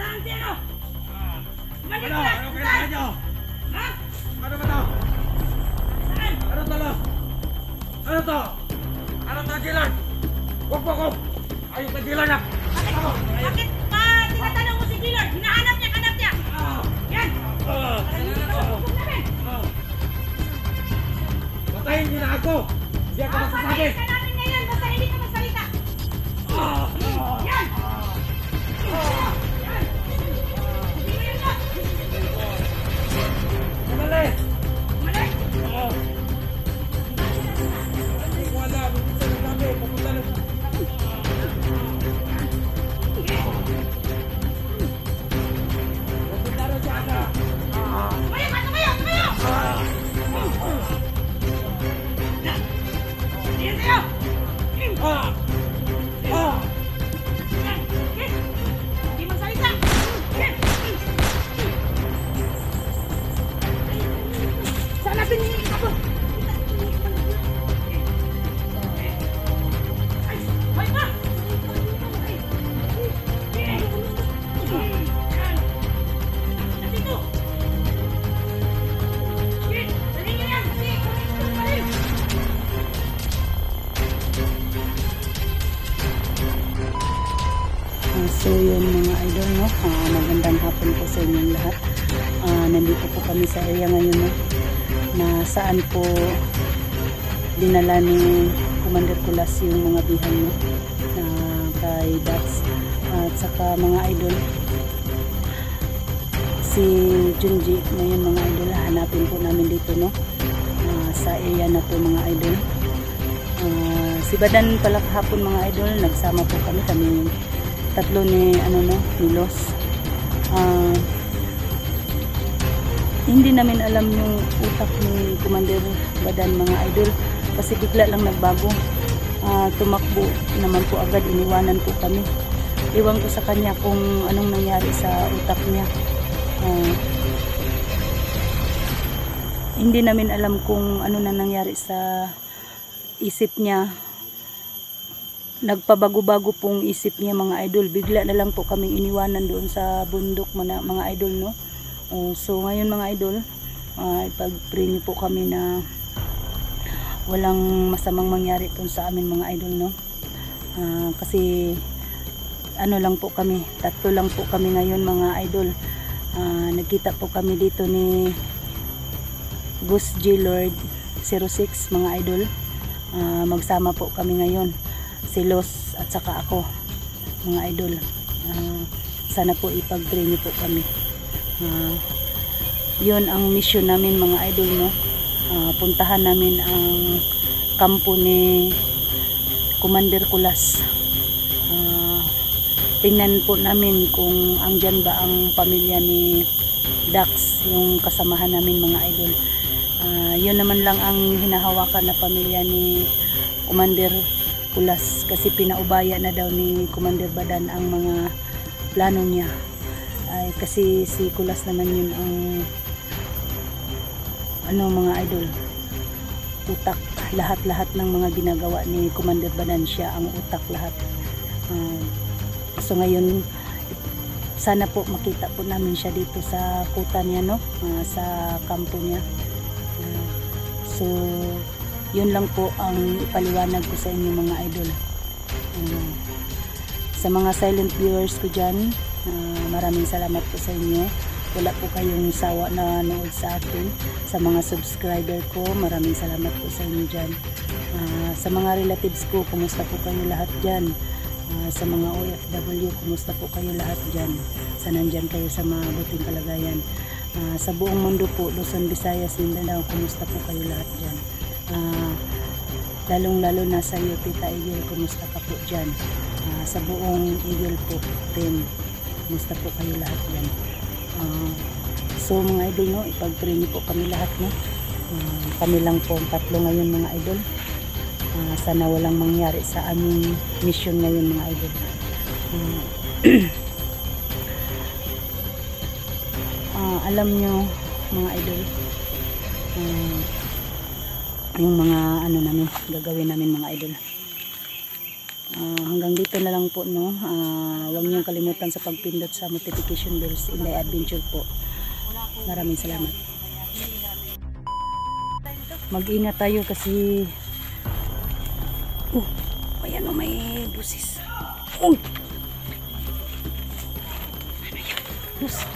Saan si ano? Ano? Ano kailangan nyo? Ha? Ano ba to? Saan? Ano to? Ano to? Ano to, Jilan? Huwag mo ko! Ayok na Jilan ah! Bakit? Bakit pa tinatanong mo si Gilor? Hinahanap niya, hanap niya! Yan! Huwag namin! Patayin niyo na ako! Hindi ako masasabi! Patayin ka namin ngayon basta hindi ka magsalita! Yan! Yan! Hindi mo yan na! Madali! Mali! Hindi ko alam! Hindi ko sinasabi! Pupunta na! Pupunta na siya na! Tumayo ka! Tumayo! Tumayo! Yan sa'yo! Yan! Yan! Hindi magsalita! Yan! Saan natin yung ako? Ay! Ay pa! Yan! Nandito! Yan! Dali nyo yan! Dali! Dali! So yun mga idol, no? Magandang hapon po sa inyong lahat. Nandito po kami sa area ngayon, no? Na saan po dinala ni Commander Kulas yung mga bihan, no? Kay Dax at saka mga idol si Junji ngayon mga idol. Hanapin po namin dito, no? Sa area na po mga idol. Si Badan pala kahapon mga idol, nagsama po kami tatlo ni Los. Hindi namin alam yung utak ni Commander Badan mga idol kasi bigla lang nagbago. Tumakbo naman po agad, iniwanan po kami. Iwan ko sa kanya kung anong nangyari sa utak niya. Hindi namin alam kung ano na nangyari sa isip niya. Nagpabago-bago pong isip niya mga idol. Bigla na lang po kaming iniwanan doon sa bundok mga idol, no? So ngayon mga idol, ipag-pray niyo po kami na walang masamang mangyari po sa amin mga idol, no? Kasi ano lang po kami, tatlo lang po kami ngayon mga idol. Nagkita po kami dito ni Gus G. Lord 06 mga idol. Magsama po kami ngayon, si Los at saka ako mga idol. Sana po ipag-pray niyo po kami. Yun ang mission namin mga idol, no? Puntahan namin ang kampo ni Commander Kulas. Tingnan po namin kung andyan ba ang pamilya ni Dax, yung kasamahan namin mga idol. Yun naman lang ang hinahawakan na pamilya ni Commander Kulas kasi pinaubaya na daw ni Commander Badan ang mga plano niya. Kasi si Kulas naman yun ang mga idol, utak. Lahat ng mga ginagawa ni Commander Badan, siya ang utak lahat. So ngayon sana po makita po namin siya dito sa kuta niya, no? Sa kampo niya. So yun lang po ang ipaliwanag ko sa inyo mga idol. Sa mga silent viewers ko dyan, maraming salamat po sa inyo. Wala po kayong sawa na nood sa akin. Sa mga subscriber ko, maraming salamat po sa inyo dyan. Sa mga relatives ko, kumusta po kayo lahat dyan? Sa mga OFW, kumusta po kayo lahat dyan? Sa nandyan kayo sa mabuting kalagayan. Sa buong mundo po, Luzon, Visayas, Mindanao, kumusta po kayo lahat dyan? Lalong-lalo na sa iyo, Tita Eagle, kumusta ka po dyan? Sa buong Eagle po team, kumusta po kayo lahat dyan? So mga idol, no, ipag-pray niyo po kami lahat, no? Kami lang po ang tatlo ngayon mga idol. Sana walang mangyari sa aming mission ngayon mga idol. Alam nyo mga idol, yung mga ano namin, gagawin namin mga idol. Hanggang dito na lang po, no. Huwag niyong kalimutan sa pagpindot sa notification bells. Inday Adventure po. Maraming salamat. Mag-ingat tayo kasi ayan o, may busis. Ano yan? Bus.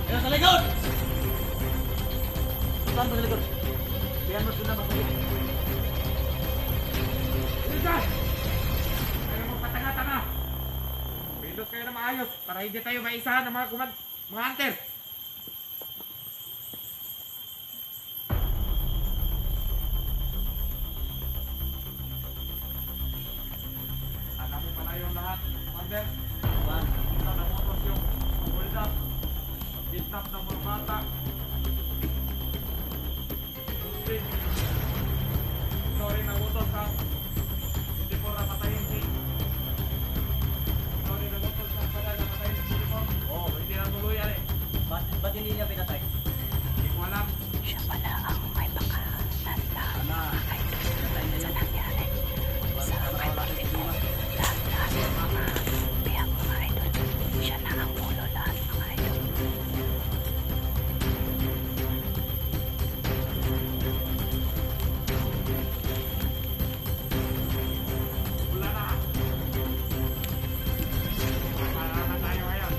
Ayo sa likod! Saan ba sa likod? Bihan mo sila magpapit. Dito ka! Ayaw mo patanga-tanga. Pindot kayo na maayos para hindi tayo maisahan ng mga hunter. Alam mo pala yung lahat, hunter. Kita na motos yung hold-up. Kidnap ng mga bata. Muslim. Sorry na utos ha. Hindi po napatayin si. Sorry na utos ha. Pala napatayin si Silipon. Oo, hindi na tuluyan eh. Ba't hindi niya pinatay? Hindi ko alam. Siya pala ang may pakanan na mga idol sa nangyari sa kay Martin mo. Lahat ng mga biyang mga idol. Siya na ang ulo lahat mga idol. Wala na. Wala na tayo ngayon.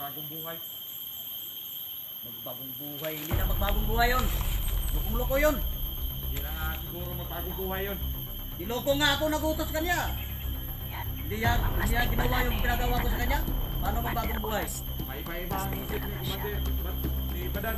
magbagong buhay. Magbagong buhay. Hindi na magbagong buhay yun. Lukong-loko yun. Hindi na nga siguro magbagong buhay yun. Niloko nga ako nagutos kanya. Hindi yan ginawa yung pinagawa ko sa kanya. Paano magbagong buhay? May iba-iba ang isip ni Commander. Ni Badan.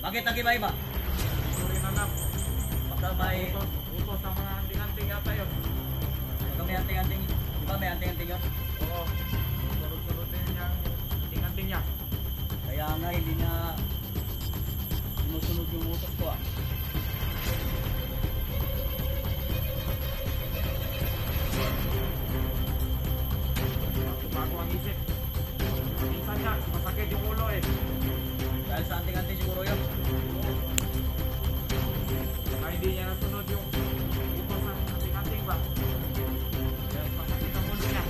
Bakit ang iba-iba? Hindi ko rin alam. Baka may Utos ng mga anting-anting yata yun. baka may anting-anting. Di ba may anting-anting yun? Oo. Sunod-sunod din yung anting-anting niya. Kaya nga hindi niya sinusunod yung utos ko ah. Bago ang isip. Minsan niya, masakit yung ulo eh. Dahil sa anting-anting siguro yun. Baka hindi niya nasunod yung utos ng anting-anting ba? Kaya masakit ang ulo niya.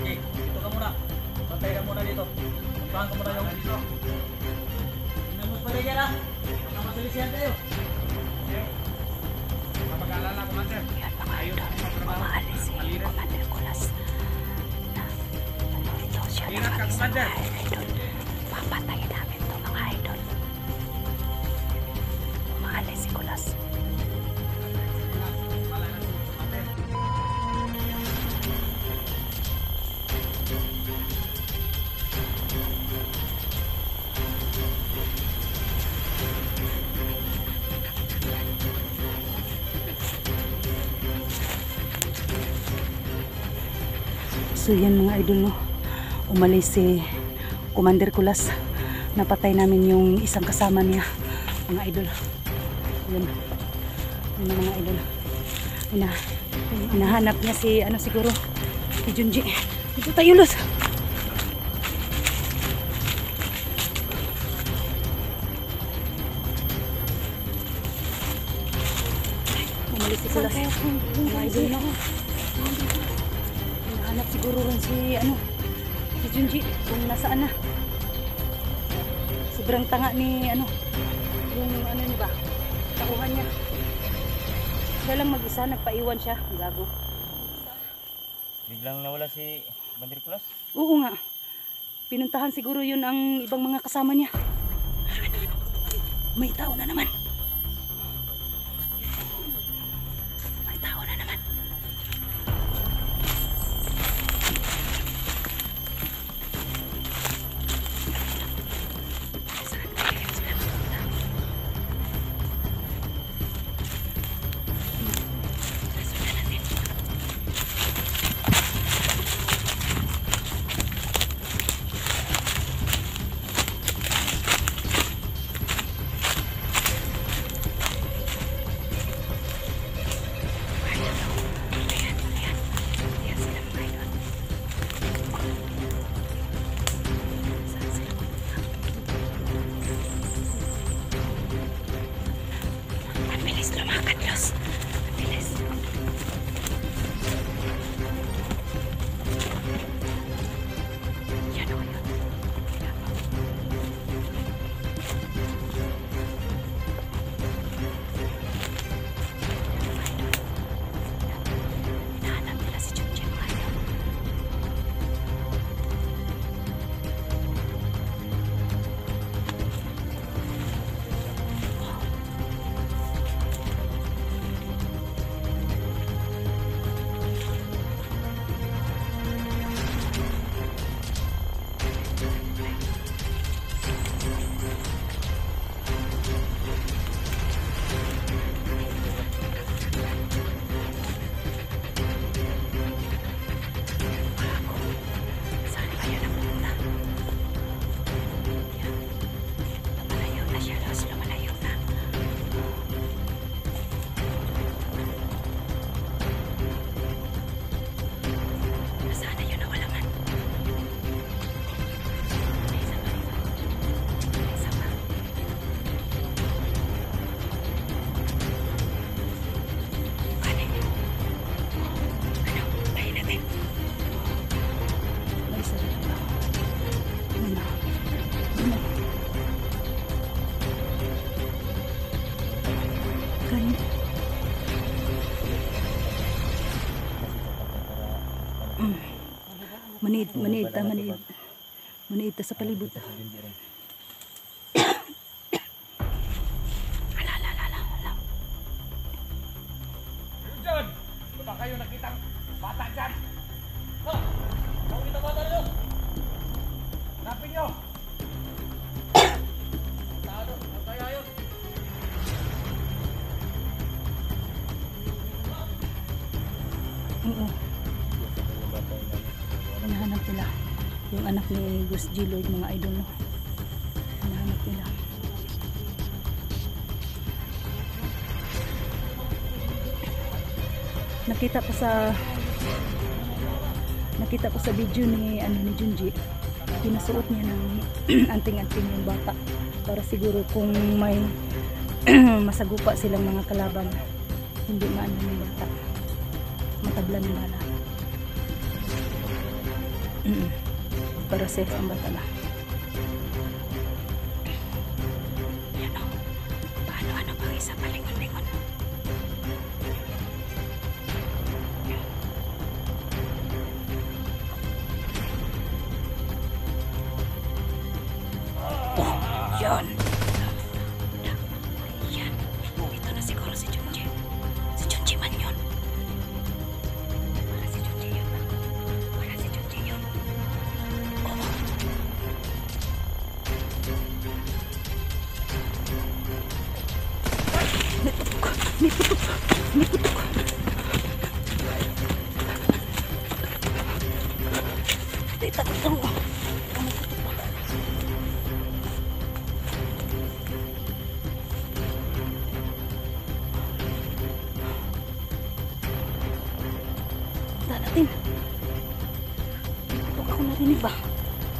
Okay, dito ka muna. Bantay ka muna dito. Puntahan ka muna yung Wala dito. Inamos pa rin yan ah. Baka masalisihan tayo. Okay. Huwag mag-alala, Commander. Ayos ang trabaho. Malinis. Ingat ka, Commander. Papatayin namin to mga idol. Umaalis si Kulas. So yan mga idol no. Umalis si Commander Kulas. Napatay namin yung isang kasama niya. Mga idol. Yan. Yan na mga idol. Hinahanap niya si ano siguro. Si Junji. Dito tayo Luz. Umalis si Kulas. Mga idol no. Hinahanap siguro rin si ano. Si Junji kung nasaan na. Sobrang tanga ni ano yung ano niya ba takuhan niya. Siya lang mag-isa, nagpaiwan siya. Gago. Biglang nawala si Bandir Kulas. Oo nga. Pinuntahan siguro yun ang ibang mga kasama niya. May tao na naman. May tao na naman. Ganyan. Maniid ta sa palibot. Diyan! Baka kayo nakitang bata dyan! Ha? Kung kita bata nyo! Hanapin nyo! Tado, ang kaya yun! Oo. Hinahanap nila. Yung anak ni Gus G. Lloyd, mga idol, no? Hinahanap nila. Nakita ko sa video ni Junji, pinasuot niya ng anting-anting yung bata para siguro kung may masagupa silang mga kalaban, hindi maano yung bata, matablan ng bala. Para safe ang bata na. Yan o. Paano ba isa palingon-lingon? Yan. Yan. Ito na siguro si Junji. Si Junji man yun. Para si Junji yun. Para si Junji yun. Oo. May putok. Takot ako. Natin. Putok ako narinig ba?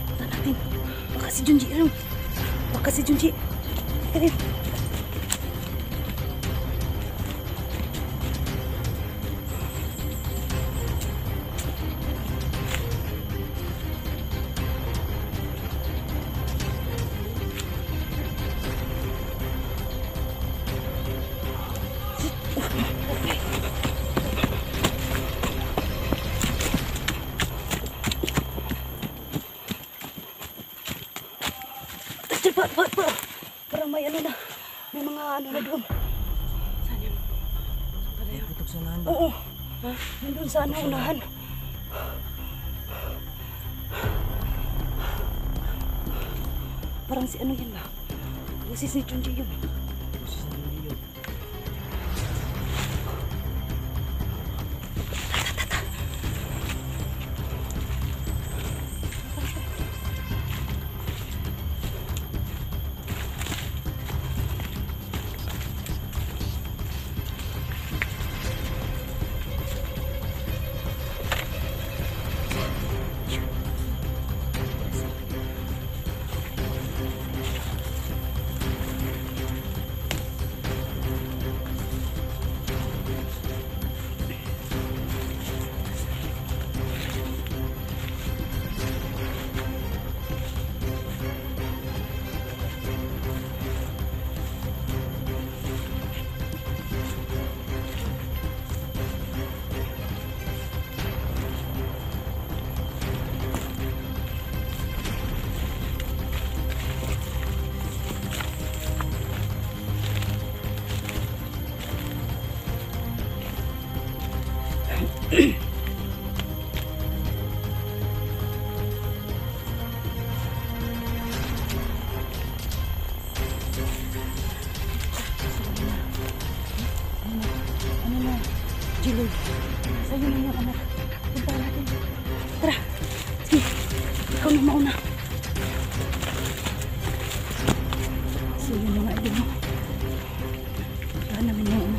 Punta natin. Baka si Junji lang. Baka si Junji. Teka rin. Parang may ano na. May mga ano na doon. Saan yun? May putok sa unahan ba? Oo. Nandun sa ano unahan. Parang si ano yun ba? Boses ni Junji yun. Boses ni Junji yun. G. Lloyd, sa'yo na yung anak. Punta natin. Tara. Sige. Ikaw na mauna. So yun yung idol mo. Puntahan namin yung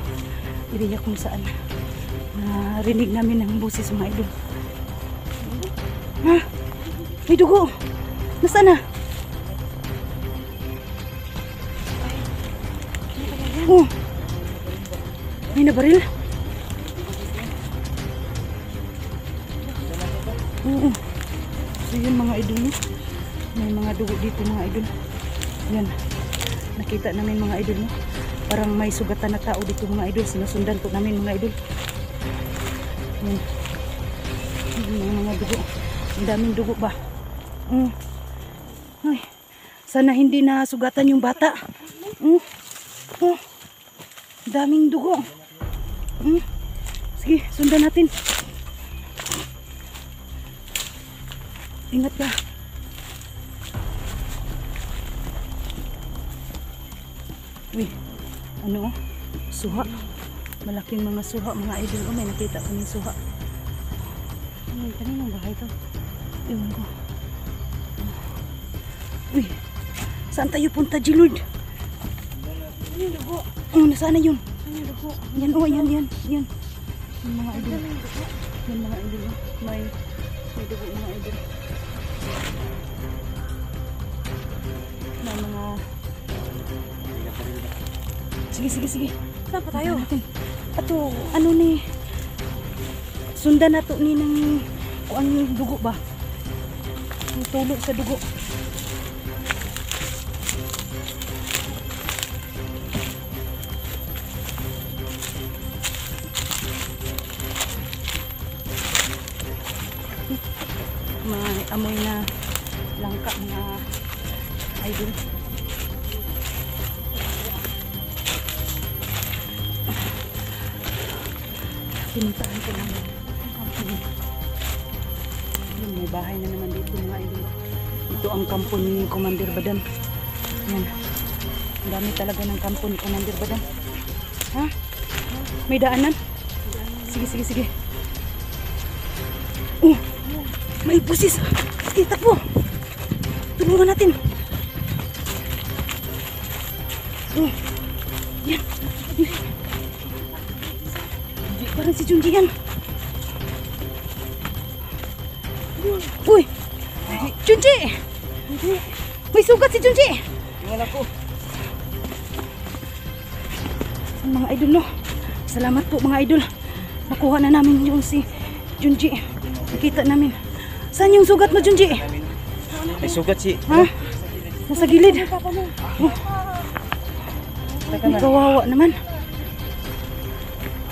area kung saan narinig namin ang boses mga idol. Ha? May dugo. Nasaan na? Oh. May nabaril? Oo. So yun mga idol, may mga dugo dito mga idol. Yan. Nakita namin mga idol, no? Parang may sugatan na tao dito mga idol. Sinusundan po namin mga idol. Yan. Yung mga dugo. Ang daming dugo ba? Ay, sana hindi na sugatan yung bata. Oh, daming dugo. Sige, sundan natin. Ingat ka. Uy, ano? Suha. Malaking mga suha, mga idol. Oh, may nakita kaming suha. Ano, kaninong bahay to? Ewan ko. Uy, saan tayo punta, G-Lord? Ano yung dugo? Nasaan na yun? Ano yung dugo? Yan, oh, yan. Yan mga idol. Yan mga idol. May dugo mga idol. May mga... Sige. Saan pa tayo? Ato, ano ni... Sundan na to ni ng... Kung ano yung dugo ba? Yung tulog sa dugo. May amoy na langka mga idol. Pinuntahan ko naman. May bahay na naman dito mga idol. Ito ang kampo ni Commander Badan. Yan. Ang dami talaga ng kampo ni Commander Badan. Ha? May daanan? Sige. Oh! May busis! Sige, takbo! Tulungan natin! Oh! Yan! Hindi parang si Junji yan! Uy! Junji! May sugat si Junji! Tingnan ako. Mga idol, no? Salamat po mga idol. Nakuha na namin yung si Junji. Nakita namin. Saan yung sugat mo, Junji? May sugat si... Ha? Nasa gilid. Oh. Kawawa naman.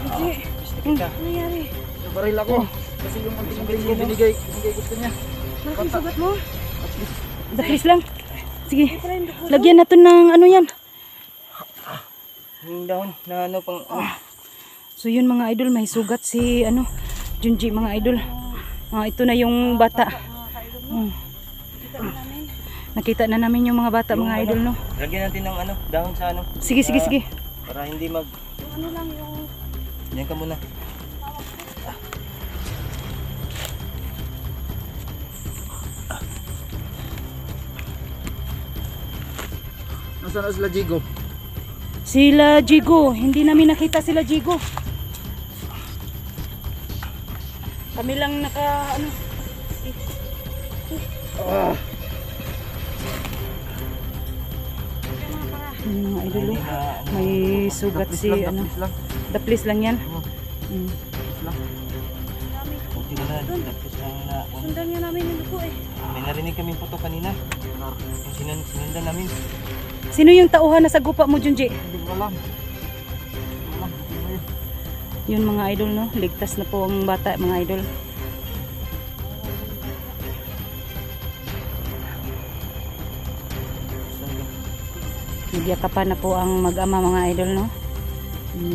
Junji. Ano nangyari? Baril ako. Kasi yung konting baril ko binigay gusto niya. Malaking sugat mo? Please lang. Sige. Lagyan natin ng ano yan. Yung dahon na ano pang... So yun mga idol, may sugat si ano, Junji mga idol. Ito na yung bata. Nakita na namin yung mga bata mga idol, no? Lagyan natin ng ano, dahon sa ano. Sige. Para hindi mag... Ano lang yung... Diyan ka muna. Nasaan na sila Jigo? Sila Jigo, hindi namin nakita sila Jigo. Kami lang naka ano. Mga idol, may sugat si ano. Daplis lang yan. Okay na lang, dapis lang na... Sundan niya namin yung dugo eh. May narinig kaming puto kanina. Yung sinundan namin. Sino yung tauhan na sa gupa mo, Junji? Hindi ko alam. Yun mga idol, no? Ligtas na po ang bata, mga idol. Nagyakapan na po ang mag-ama mga idol, no?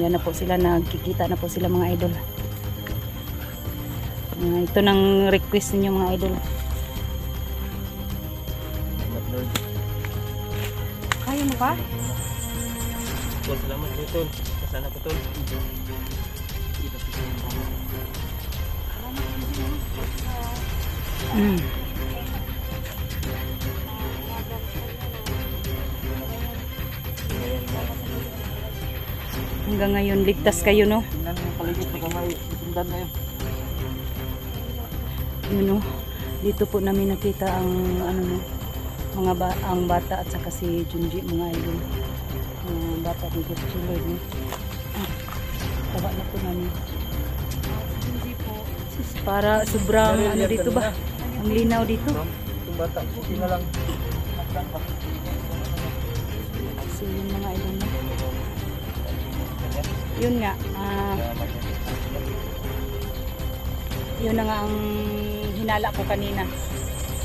Yan na po sila, nagkikita na po sila mga idol. Ito ng request ninyo mga idol. Kaya mo pa? Salamat po tol. Kasana po tol. Hanggang ngayon ligtas kayo, no? Tingnan yung paligid na kamay. Sundan kayo. Yun, no? Dito po namin nakita ang ano, no? Ang bata at saka si Junji mga idol. Bata dito si Lord, no? Tawa na po namin. Para sobrang ano dito ba? Ang linaw dito. Itong bata. Hindi na lang. So yun mga idol, no? Yun nga. Yun na nga ang hinala ko kanina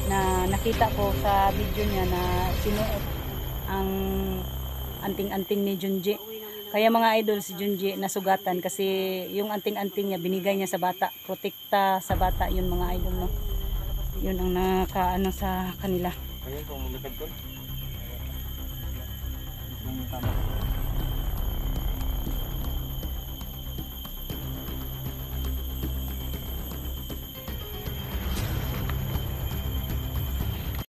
na nakita ko sa video niya na sinuot ang anting-anting ni Junji. Kaya mga idol, si Junji nasugatan kasi yung anting-anting niya binigay niya sa bata, protekta sa bata yun mga idol, no. Yun ang nakaano sa kanila. Ayun, kung lumipad ko. Tama.